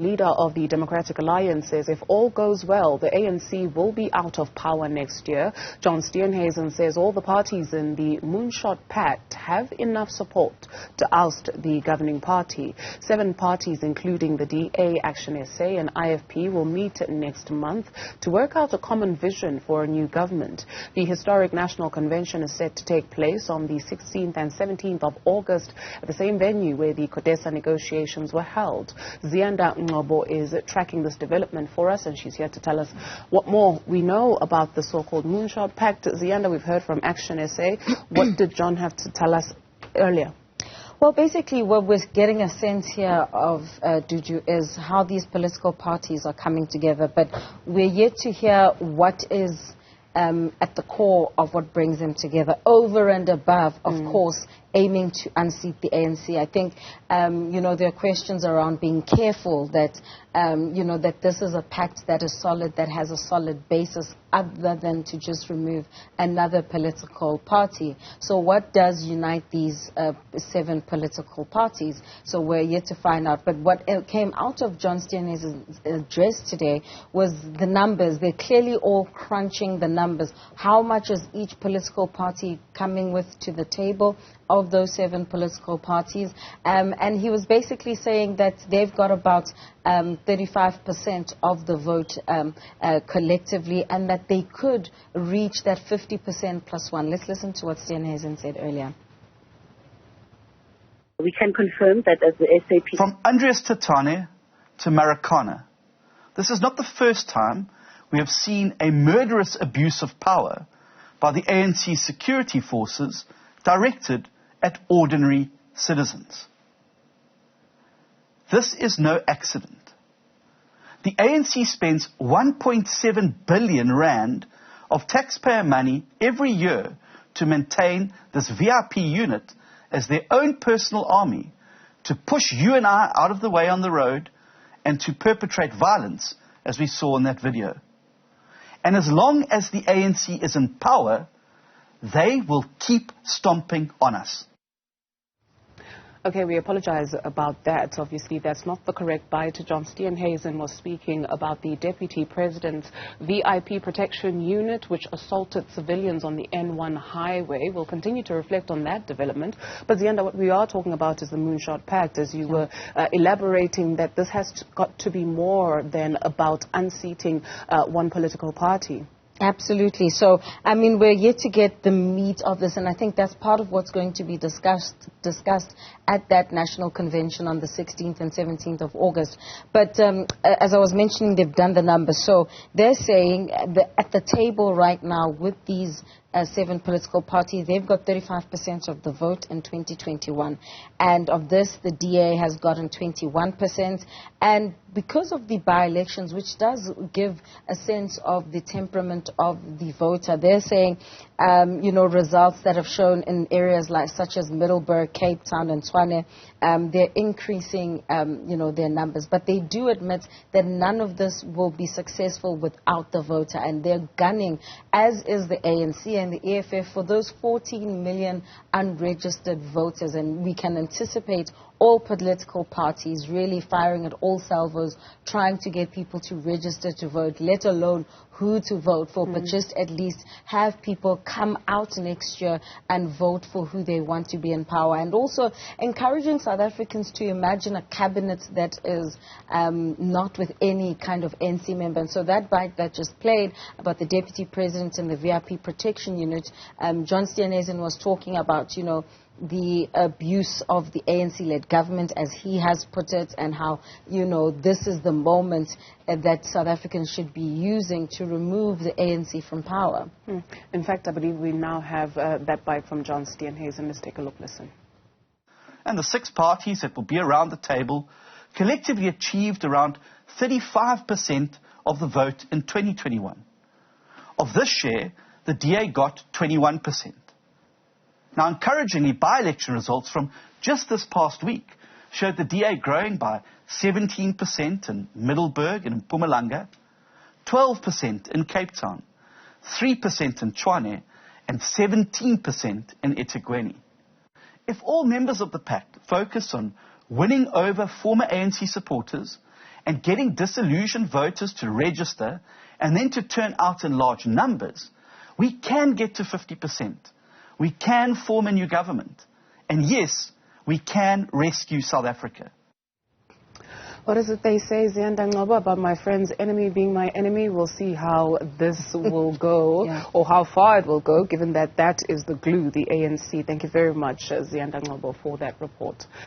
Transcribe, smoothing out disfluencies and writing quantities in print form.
Leader of the Democratic Alliance says if all goes well, the ANC will be out of power next year. John Steenhuisen says all the parties in the Moonshot Pact have enough support to oust the governing party. 7 parties, including the DA, Action SA and IFP, will meet next month to work out a common vision for a new government. The historic National Convention is set to take place on the 16th and 17th of August at the same venue where the CODESA negotiations were held. Ziyanda Ngcobo is tracking this development for us, and she's here to tell us what more we know about the so-called Moonshot Pact. Ziyanda, we've heard from Action SA. What did John have to tell us earlier? Well, basically, what we're getting a sense here of, Duju, is how these political parties are coming together. But we're yet to hear what is at the core of what brings them together, over and above, of course, aiming to unseat the ANC. I think, there are questions around being careful that, that this is a pact that is solid, that has a solid basis, other than to just remove another political party. So what does unite these 7 political parties? So we're yet to find out. But what came out of John Steenhuisen's address today was the numbers. They're clearly all crunching the numbers. How much is each political party coming with to the table of those 7 political parties? And he was basically saying that they've got about 35% of the vote collectively, and that they could reach that 50% plus 1. Let's listen to what Steenhuisen said earlier. We can confirm that as the SAP... From Andries Tatane to Marikana, this is not the first time we have seen a murderous abuse of power by the ANC security forces directed at ordinary citizens. This is no accident. The ANC spends 1.7 billion rand of taxpayer money every year to maintain this VIP unit as their own personal army, to push you and I out of the way on the road and to perpetrate violence, as we saw in that video. And as long as the ANC is in power, they will keep stomping on us. Okay, we apologize about that. Obviously, that's not the correct bite. John Steenhuisen was speaking about the Deputy President's VIP protection unit, which assaulted civilians on the N1 highway. We'll continue to reflect on that development. But, Ziyanda, what we are talking about is the Moonshot Pact, as you were elaborating that this has got to be more than about unseating one political party. Absolutely. So, I mean, we're yet to get the meat of this, and I think that's part of what's going to be discussed at that national convention on the 16th and 17th of August. But as I was mentioning, they've done the numbers. So they're saying that at the table right now with these 7 political parties, they've got 35% of the vote in 2021. And of this, the DA has gotten 21%. And because of the by-elections, which does give a sense of the temperament of the voter, they're saying, results that have shown in areas such as Middelburg, Cape Town and Tshwane, they're increasing, their numbers. But they do admit that none of this will be successful without the voter. And they're gunning, as is the ANC and the EFF, for those 14 million unregistered voters. And we can anticipate all political parties really firing at all salvos, trying to get people to register to vote, let alone who to vote for, but just at least have people come out next year and vote for who they want to be in power. And also encouraging South Africans to imagine a cabinet that is not with any kind of NC member. And so that bite that just played about the Deputy President and the VIP protection unit, John Steenhuisen was talking about, the abuse of the ANC-led government, as he has put it, and how, this is the moment that South Africans should be using to remove the ANC from power. In fact, I believe we now have that bite from John Steenhuisen. Let's take a look, listen. And the 6 parties that will be around the table collectively achieved around 35% of the vote in 2021. Of this share, the DA got 21%. Now, encouragingly, by-election results from just this past week showed the DA growing by 17% in Middelburg and in Mpumalanga, 12% in Cape Town, 3% in Tshwane, and 17% in eThekwini. If all members of the pact focus on winning over former ANC supporters and getting disillusioned voters to register and then to turn out in large numbers, we can get to 50%. We can form a new government. And yes, we can rescue South Africa. What is it they say, Ziyanda, Ngcobo, about my friend's enemy being my enemy? We'll see how this will go, or how far it will go, given that that is the glue, the ANC. Thank you very much, Ziyanda Ngcobo, for that report.